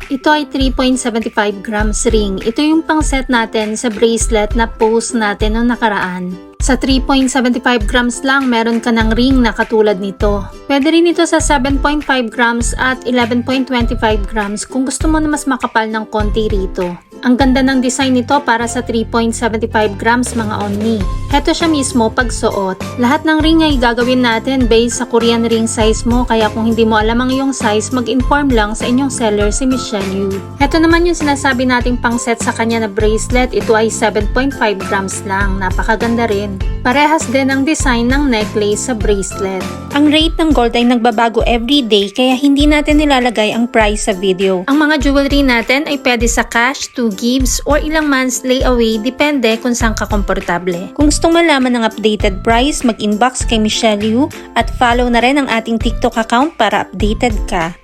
Ito ay 3.75 grams ring. Ito yung pang set natin sa bracelet na post natin noong nakaraan. Sa 3.75 grams lang, meron ka ng ring na katulad nito. Pwede rin ito sa 7.5 grams at 11.25 grams kung gusto mo na mas makapal ng konti rito. Ang ganda ng design nito para sa 3.75 grams mga onni. Heto siya mismo pagsuot. Lahat ng ring ay gagawin natin based sa Korean ring size mo, kaya kung hindi mo alam ang iyong size, mag-inform lang sa inyong seller si Michelle Yu. Heto naman yung sinasabi nating pang set sa kanya na bracelet. Ito ay 7.5 grams lang. Napakaganda rin. Parehas din ang design ng necklace sa bracelet. Ang rate ng gold ay nagbabago everyday kaya hindi natin nilalagay ang price sa video. Ang mga jewelry natin ay pwede sa cash, to gives, or ilang months layaway, depende kung saan ka komportable. Kung gustong malaman ng updated price, mag-inbox kay Michelle Yu at follow na rin ang ating TikTok account para updated ka.